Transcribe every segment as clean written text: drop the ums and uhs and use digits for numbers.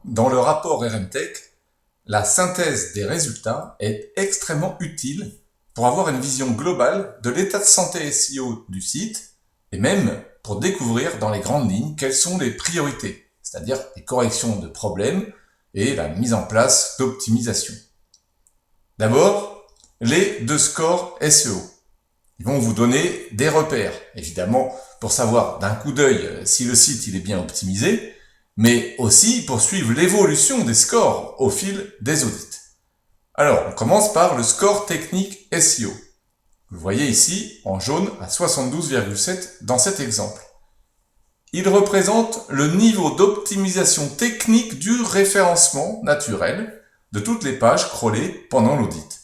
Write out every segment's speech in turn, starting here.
Dans le rapport RMTech, la synthèse des résultats est extrêmement utile pour avoir une vision globale de l'état de santé SEO du site et même pour découvrir dans les grandes lignes quelles sont les priorités, c'est-à-dire les corrections de problèmes et la mise en place d'optimisation. D'abord, les 2 scores SEO. Ils vont vous donner des repères, évidemment, pour savoir d'un coup d'œil si le site il est bien optimisé, mais aussi pour suivre l'évolution des scores au fil des audits. Alors, on commence par le score technique SEO. Vous le voyez ici, en jaune, à 72,7 dans cet exemple. Il représente le niveau d'optimisation technique du référencement naturel de toutes les pages crawlées pendant l'audit.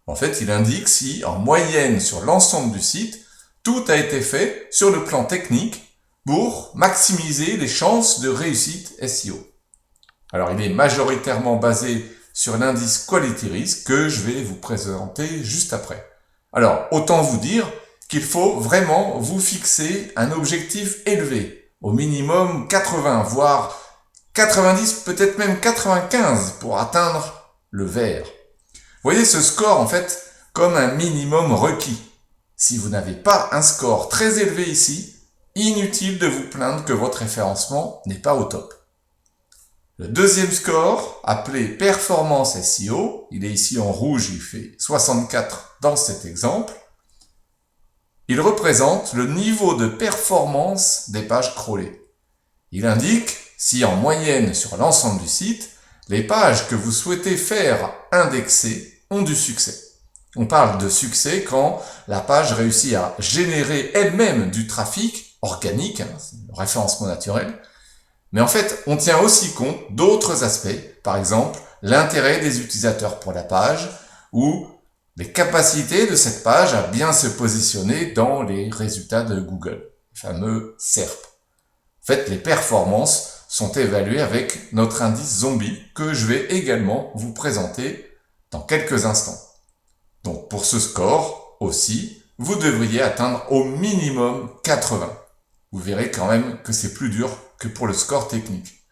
En fait, il indique si, en moyenne sur l'ensemble du site, tout a été fait sur le plan technique pour maximiser les chances de réussite SEO. Alors, il est majoritairement basé sur l'indice Quality Risk que je vais vous présenter juste après. Alors, autant vous dire qu'il faut vraiment vous fixer un objectif élevé, au minimum 80, voire 90, peut-être même 95 pour atteindre le vert. Voyez ce score en fait comme un minimum requis. Si vous n'avez pas un score très élevé ici, inutile de vous plaindre que votre référencement n'est pas au top. Le deuxième score, appelé Performance SEO, il est ici en rouge, il fait 64 dans cet exemple. Il représente le niveau de performance des pages crawlées. Il indique si en moyenne sur l'ensemble du site, les pages que vous souhaitez faire indexer ont du succès. On parle de succès quand la page réussit à générer elle-même du trafic organique, le référencement naturel. Mais en fait, on tient aussi compte d'autres aspects, par exemple l'intérêt des utilisateurs pour la page ou les capacités de cette page à bien se positionner dans les résultats de Google, le fameux SERP. En fait, les performances sont évaluées avec notre indice zombie que je vais également vous présenter dans quelques instants. Donc pour ce score aussi, vous devriez atteindre au minimum 80. Vous verrez quand même que c'est plus dur que pour le score technique.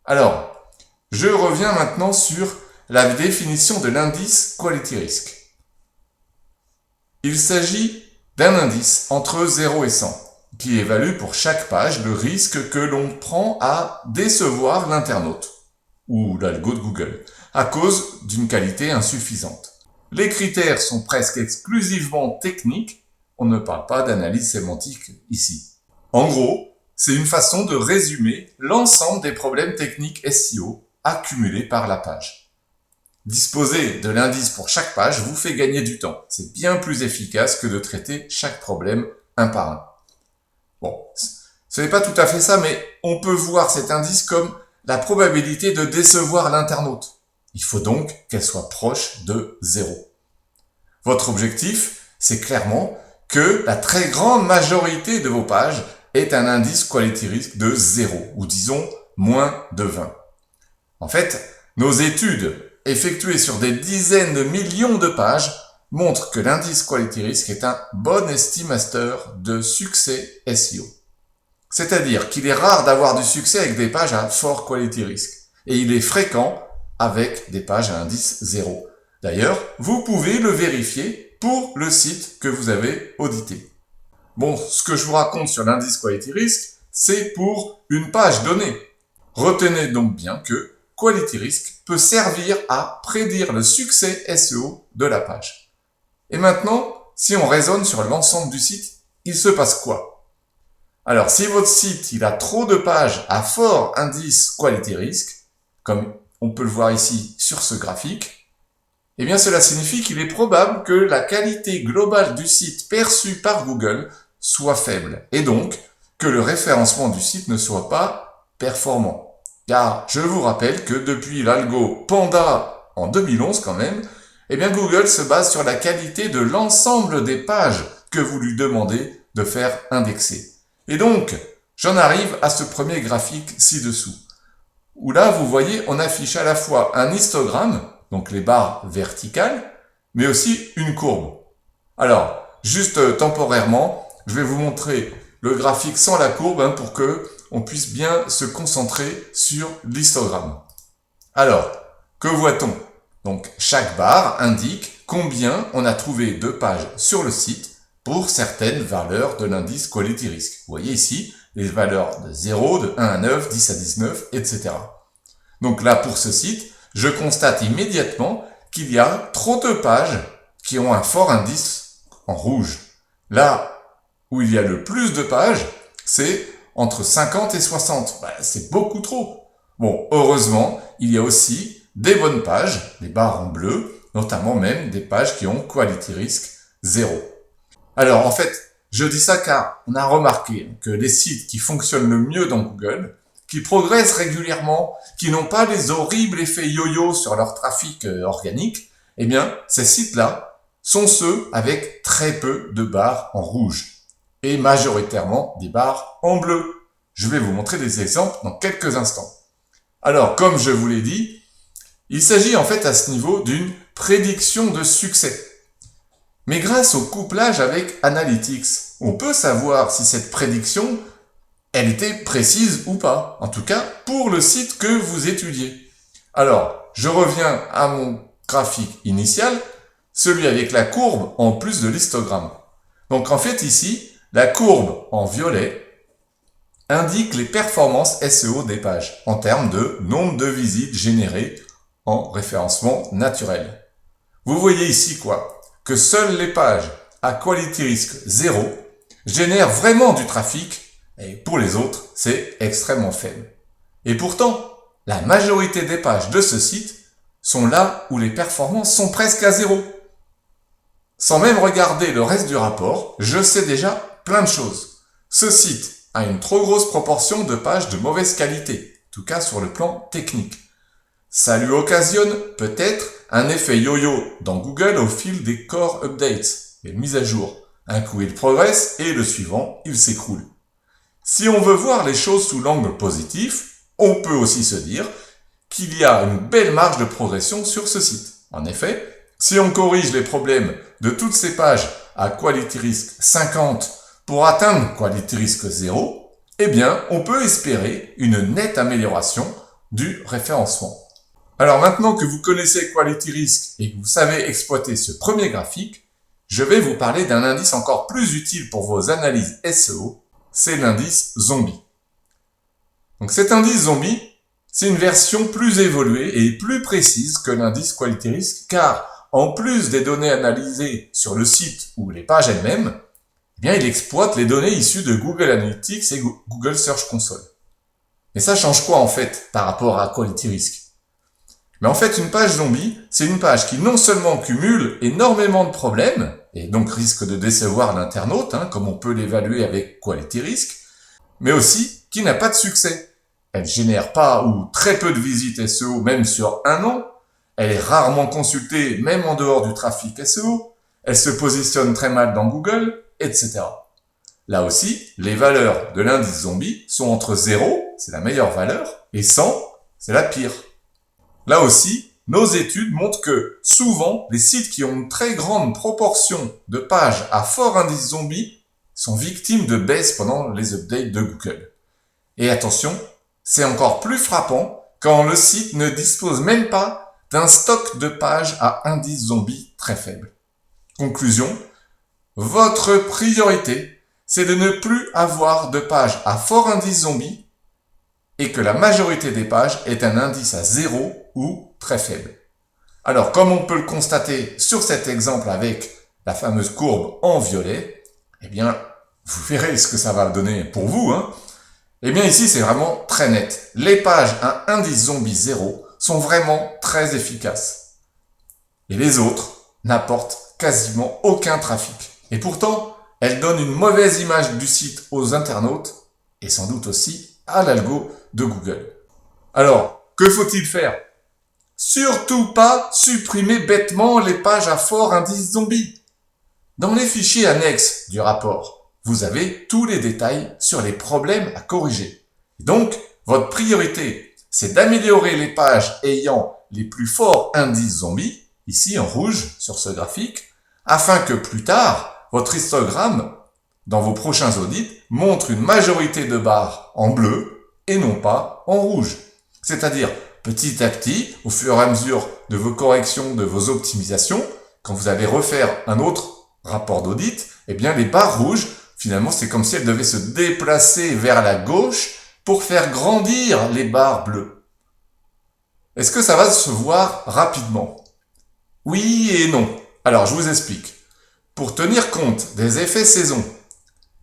Alors, je reviens maintenant sur la définition de l'indice Quality Risk. Il s'agit d'un indice entre 0 et 100 qui évalue pour chaque page le risque que l'on prend à décevoir l'internaute ou l'algo de Google à cause d'une qualité insuffisante. Les critères sont presque exclusivement techniques, on ne parle pas d'analyse sémantique ici. En gros, c'est une façon de résumer l'ensemble des problèmes techniques SEO accumulés par la page. Disposer de l'indice pour chaque page vous fait gagner du temps. C'est bien plus efficace que de traiter chaque problème un par un. Bon, ce n'est pas tout à fait ça, mais on peut voir cet indice comme la probabilité de décevoir l'internaute. Il faut donc qu'elle soit proche de 0. Votre objectif, c'est clairement que la très grande majorité de vos pages ait un indice Quality Risk de 0, ou disons moins de 20. En fait, nos études effectuées sur des dizaines de millions de pages montrent que l'indice Quality Risk est un bon estimateur de succès SEO. C'est-à-dire qu'il est rare d'avoir du succès avec des pages à fort Quality Risk, et il est fréquent avec des pages à indice 0. D'ailleurs, vous pouvez le vérifier pour le site que vous avez audité. Bon, ce que je vous raconte sur l'indice Quality Risk, c'est pour une page donnée. Retenez donc bien que Quality Risk peut servir à prédire le succès SEO de la page. Et maintenant, si on raisonne sur l'ensemble du site, il se passe quoi? Alors, si votre site il a trop de pages à fort indice Quality Risk, comme on peut le voir ici sur ce graphique, eh bien cela signifie qu'il est probable que la qualité globale du site perçue par Google soit faible, et donc que le référencement du site ne soit pas performant. Car je vous rappelle que depuis l'algo Panda en 2011 quand même, eh bien Google se base sur la qualité de l'ensemble des pages que vous lui demandez de faire indexer. Et donc, j'en arrive à ce premier graphique ci-dessous, où là, vous voyez, on affiche à la fois un histogramme, donc les barres verticales, mais aussi une courbe. Alors, juste temporairement, je vais vous montrer le graphique sans la courbe pour que on puisse bien se concentrer sur l'histogramme. Alors, que voit-on? Donc, chaque barre indique combien on a trouvé de pages sur le site pour certaines valeurs de l'indice Quality Risk. Vous voyez ici les valeurs de 0, de 1 à 9, 10 à 19, etc. Donc là, pour ce site, je constate immédiatement qu'il y a trop de pages qui ont un fort indice en rouge. Là où il y a le plus de pages, c'est entre 50 et 60. C'est beaucoup trop. Bon, heureusement, il y a aussi des bonnes pages, des barres en bleu, notamment même des pages qui ont Quality Risk 0. Alors, en fait, je dis ça car on a remarqué que les sites qui fonctionnent le mieux dans Google, qui progressent régulièrement, qui n'ont pas les horribles effets yo-yo sur leur trafic organique, eh bien, ces sites-là sont ceux avec très peu de barres en rouge et majoritairement des barres en bleu. Je vais vous montrer des exemples dans quelques instants. Alors, comme je vous l'ai dit, il s'agit en fait à ce niveau d'une prédiction de succès. Mais grâce au couplage avec Analytics, on peut savoir si cette prédiction, elle était précise ou pas. En tout cas, pour le site que vous étudiez. Alors, je reviens à mon graphique initial, celui avec la courbe en plus de l'histogramme. Donc en fait ici, la courbe en violet indique les performances SEO des pages en termes de nombre de visites générées en référencement naturel. Vous voyez ici quoi? Que seules les pages à Quality Risk 0 génèrent vraiment du trafic et pour les autres, c'est extrêmement faible. Et pourtant, la majorité des pages de ce site sont là où les performances sont presque à 0. Sans même regarder le reste du rapport, je sais déjà plein de choses. Ce site a une trop grosse proportion de pages de mauvaise qualité, en tout cas sur le plan technique. Ça lui occasionne peut-être un effet yo-yo dans Google au fil des core updates, les mises à jour. Un coup il progresse et le suivant il s'écroule. Si on veut voir les choses sous l'angle positif, on peut aussi se dire qu'il y a une belle marge de progression sur ce site. En effet, si on corrige les problèmes de toutes ces pages à Quality Risk 50 pour atteindre Quality Risk 0, eh bien, on peut espérer une nette amélioration du référencement. Alors maintenant que vous connaissez Quality Risk et que vous savez exploiter ce premier graphique, je vais vous parler d'un indice encore plus utile pour vos analyses SEO, c'est l'indice Zombie. Donc cet indice Zombie, c'est une version plus évoluée et plus précise que l'indice Quality Risk, car en plus des données analysées sur le site ou les pages elles-mêmes, eh bien il exploite les données issues de Google Analytics et Google Search Console. Mais ça change quoi en fait par rapport à Quality Risk? Mais en fait, une page zombie, c'est une page qui non seulement cumule énormément de problèmes, et donc risque de décevoir l'internaute, comme on peut l'évaluer avec Quality Risk, mais aussi qui n'a pas de succès. Elle génère pas ou très peu de visites SEO, même sur un an. Elle est rarement consultée, même en dehors du trafic SEO. Elle se positionne très mal dans Google, etc. Là aussi, les valeurs de l'indice zombie sont entre 0, c'est la meilleure valeur, et 100, c'est la pire. Là aussi, nos études montrent que souvent, les sites qui ont une très grande proportion de pages à fort indice zombie sont victimes de baisse pendant les updates de Google. Et attention, c'est encore plus frappant quand le site ne dispose même pas d'un stock de pages à indice zombie très faible. Conclusion, votre priorité, c'est de ne plus avoir de pages à fort indice zombie et que la majorité des pages ait un indice à 0 ou très faible. Alors, comme on peut le constater sur cet exemple avec la fameuse courbe en violet, eh bien, vous verrez ce que ça va donner pour vous. Eh bien, ici, c'est vraiment très net. Les pages à indice zombie 0 sont vraiment très efficaces. Et les autres n'apportent quasiment aucun trafic. Et pourtant, elles donnent une mauvaise image du site aux internautes et sans doute aussi à l'algo de Google. Alors, que faut-il faire? Surtout pas supprimer bêtement les pages à fort indice zombie. Dans les fichiers annexes du rapport, vous avez tous les détails sur les problèmes à corriger. Donc, votre priorité, c'est d'améliorer les pages ayant les plus forts indices zombies, ici en rouge sur ce graphique, afin que plus tard, votre histogramme dans vos prochains audits, montre une majorité de barres en bleu et non pas en rouge. C'est-à-dire, petit à petit, au fur et à mesure de vos corrections, de vos optimisations, quand vous allez refaire un autre rapport d'audit, eh bien les barres rouges, finalement, c'est comme si elles devaient se déplacer vers la gauche pour faire grandir les barres bleues. Est-ce que ça va se voir rapidement? Oui et non. Alors, je vous explique. Pour tenir compte des effets saison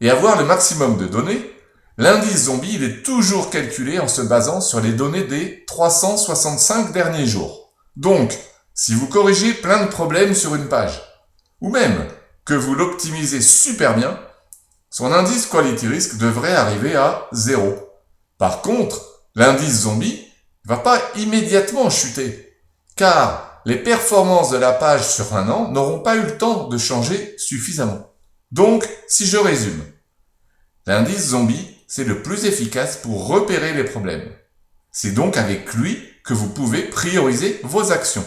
et avoir le maximum de données, l'indice zombie il est toujours calculé en se basant sur les données des 365 derniers jours. Donc, si vous corrigez plein de problèmes sur une page, ou même que vous l'optimisez super bien, son indice quality risk devrait arriver à 0. Par contre, l'indice zombie ne va pas immédiatement chuter, car les performances de la page sur un an n'auront pas eu le temps de changer suffisamment. Donc, si je résume, l'indice zombie, c'est le plus efficace pour repérer les problèmes. C'est donc avec lui que vous pouvez prioriser vos actions.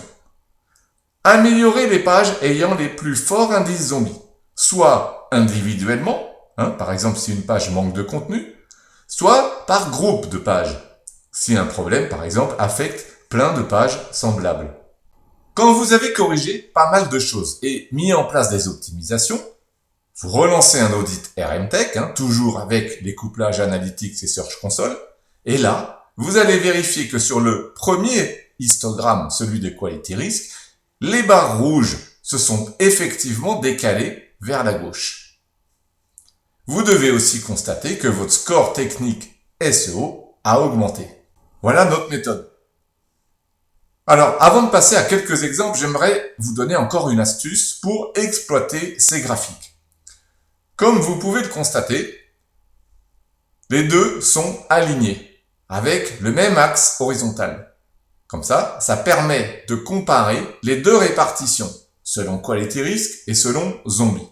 Améliorer les pages ayant les plus forts indices zombies, soit individuellement, par exemple si une page manque de contenu, soit par groupe de pages, si un problème par exemple affecte plein de pages semblables. Quand vous avez corrigé pas mal de choses et mis en place des optimisations, vous relancez un audit RMTech, toujours avec les couplages Analytics et Search Console, et là, vous allez vérifier que sur le premier histogramme, celui de Quality Risk, les barres rouges se sont effectivement décalées vers la gauche. Vous devez aussi constater que votre score technique SEO a augmenté. Voilà notre méthode. Alors, avant de passer à quelques exemples, j'aimerais vous donner encore une astuce pour exploiter ces graphiques. Comme vous pouvez le constater, les deux sont alignés avec le même axe horizontal. Comme ça, ça permet de comparer les deux répartitions, selon Quality Risk et selon Zombie.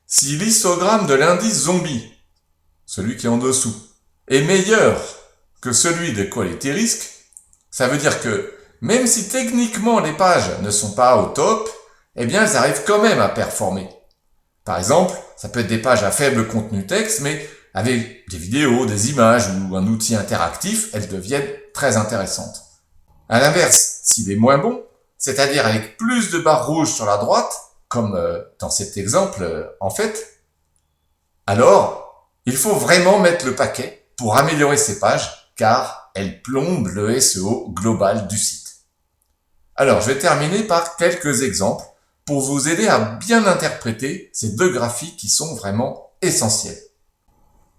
Si l'histogramme de l'indice Zombie, celui qui est en dessous, est meilleur que celui de Quality Risk, ça veut dire que même si techniquement les pages ne sont pas au top, eh bien elles arrivent quand même à performer. Par exemple, ça peut être des pages à faible contenu texte, mais avec des vidéos, des images ou un outil interactif, elles deviennent très intéressantes. À l'inverse, s'il est moins bon, c'est-à-dire avec plus de barres rouges sur la droite, comme dans cet exemple en fait, alors il faut vraiment mettre le paquet pour améliorer ces pages, car elles plombent le SEO global du site. Alors, je vais terminer par quelques exemples pour vous aider à bien interpréter ces deux graphiques qui sont vraiment essentiels.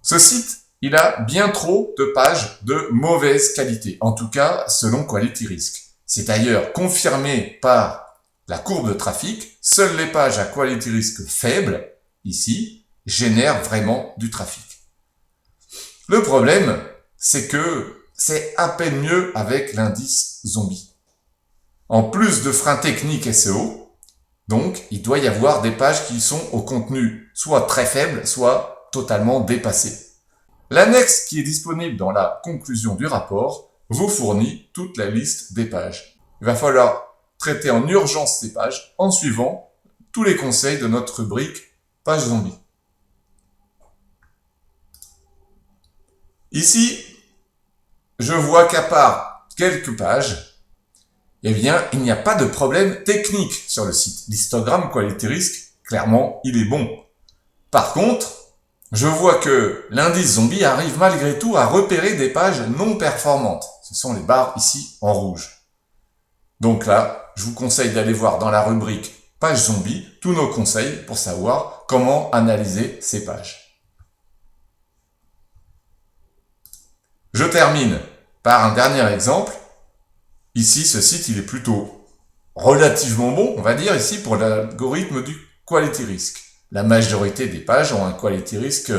Ce site, il a bien trop de pages de mauvaise qualité, en tout cas selon Quality Risk. C'est d'ailleurs confirmé par la courbe de trafic. Seules les pages à Quality Risk faible, ici, génèrent vraiment du trafic. Le problème, c'est que c'est à peine mieux avec l'indice zombie. En plus de freins techniques SEO, donc il doit y avoir des pages qui sont au contenu soit très faible, soit totalement dépassé. L'annexe qui est disponible dans la conclusion du rapport vous fournit toute la liste des pages. Il va falloir traiter en urgence ces pages en suivant tous les conseils de notre rubrique Page Zombie. Ici, je vois qu'à part quelques pages, eh bien, il n'y a pas de problème technique sur le site. L'histogramme Quality Risk, clairement, il est bon. Par contre, je vois que l'indice zombie arrive malgré tout à repérer des pages non performantes. Ce sont les barres ici en rouge. Donc là, je vous conseille d'aller voir dans la rubrique Page Zombie tous nos conseils pour savoir comment analyser ces pages. Je termine par un dernier exemple. Ici, ce site, il est plutôt relativement bon, on va dire, ici, pour l'algorithme du Quality Risk. La majorité des pages ont un Quality Risk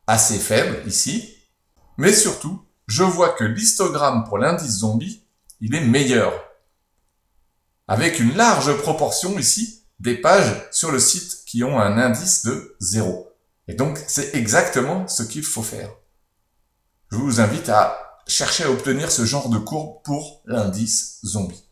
assez faible, ici. Mais surtout, je vois que l'histogramme pour l'indice zombie, il est meilleur. Avec une large proportion, ici, des pages sur le site qui ont un indice de 0. Et donc, c'est exactement ce qu'il faut faire. Je vous invite à chercher à obtenir ce genre de courbe pour l'indice zombie.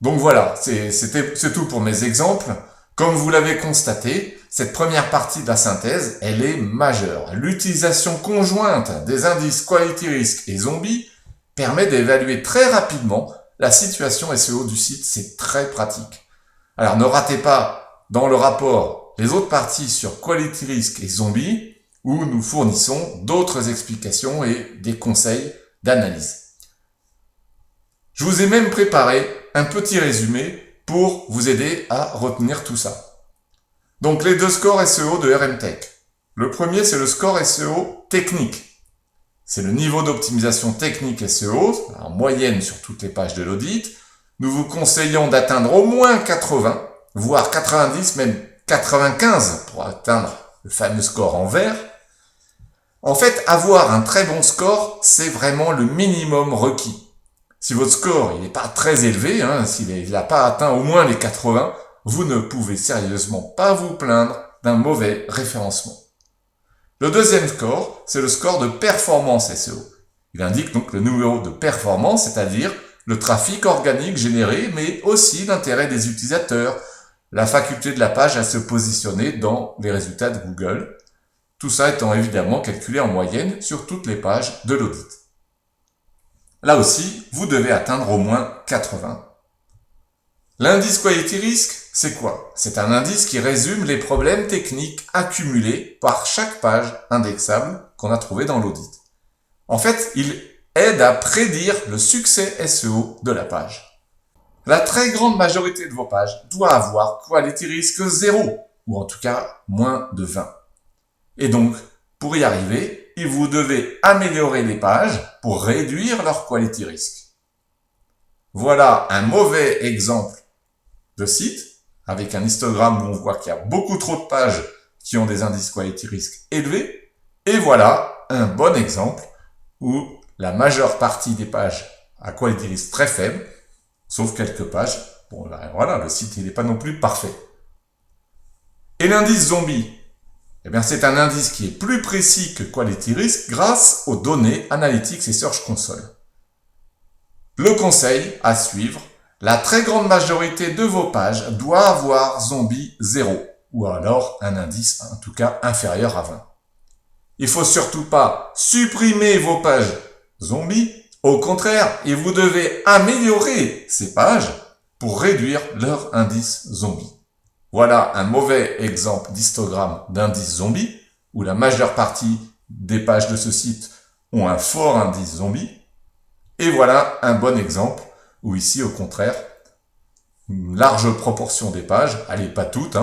Donc voilà, c'est tout pour mes exemples. Comme vous l'avez constaté, cette première partie de la synthèse, elle est majeure. L'utilisation conjointe des indices Quality Risk et Zombie permet d'évaluer très rapidement la situation SEO du site. C'est très pratique. Alors ne ratez pas dans le rapport les autres parties sur Quality Risk et Zombie où nous fournissons d'autres explications et des conseils d'analyse. Je vous ai même préparé un petit résumé pour vous aider à retenir tout ça. Donc les deux scores SEO de RMTech. Le premier, c'est le score SEO technique. C'est le niveau d'optimisation technique SEO, en moyenne sur toutes les pages de l'audit. Nous vous conseillons d'atteindre au moins 80, voire 90, même 95 pour atteindre le fameux score en vert. En fait, avoir un très bon score, c'est vraiment le minimum requis. Si votre score n'est pas très élevé, s'il n'a pas atteint au moins les 80, vous ne pouvez sérieusement pas vous plaindre d'un mauvais référencement. Le deuxième score, c'est le score de performance SEO. Il indique donc le niveau de performance, c'est-à-dire le trafic organique généré, mais aussi l'intérêt des utilisateurs, la faculté de la page à se positionner dans les résultats de Google. Tout ça étant évidemment calculé en moyenne sur toutes les pages de l'audit. Là aussi, vous devez atteindre au moins 80. L'indice Quality Risk, c'est quoi? C'est un indice qui résume les problèmes techniques accumulés par chaque page indexable qu'on a trouvé dans l'audit. En fait, il aide à prédire le succès SEO de la page. La très grande majorité de vos pages doit avoir Quality Risk 0, ou en tout cas moins de 20. Et donc, pour y arriver, vous devez améliorer les pages pour réduire leur Quality Risk. Voilà un mauvais exemple de site, avec un histogramme où on voit qu'il y a beaucoup trop de pages qui ont des indices Quality Risk élevés. Et voilà un bon exemple où la majeure partie des pages a Quality Risk très faible, sauf quelques pages. Bon, ben voilà, le site il n'est pas non plus parfait. Et l'indice Zombie, eh bien, c'est un indice qui est plus précis que Quality Risk grâce aux données Analytics et Search Console. Le conseil à suivre, la très grande majorité de vos pages doit avoir Zombie 0, ou alors un indice en tout cas inférieur à 20. Il faut surtout pas supprimer vos pages Zombie, au contraire, et vous devez améliorer ces pages pour réduire leur indice Zombie. Voilà un mauvais exemple d'histogramme d'indice Zombie, où la majeure partie des pages de ce site ont un fort indice Zombie. Et voilà un bon exemple, où ici, au contraire, une large proportion des pages, allez pas toutes,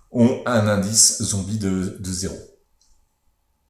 ont un indice Zombie de 0.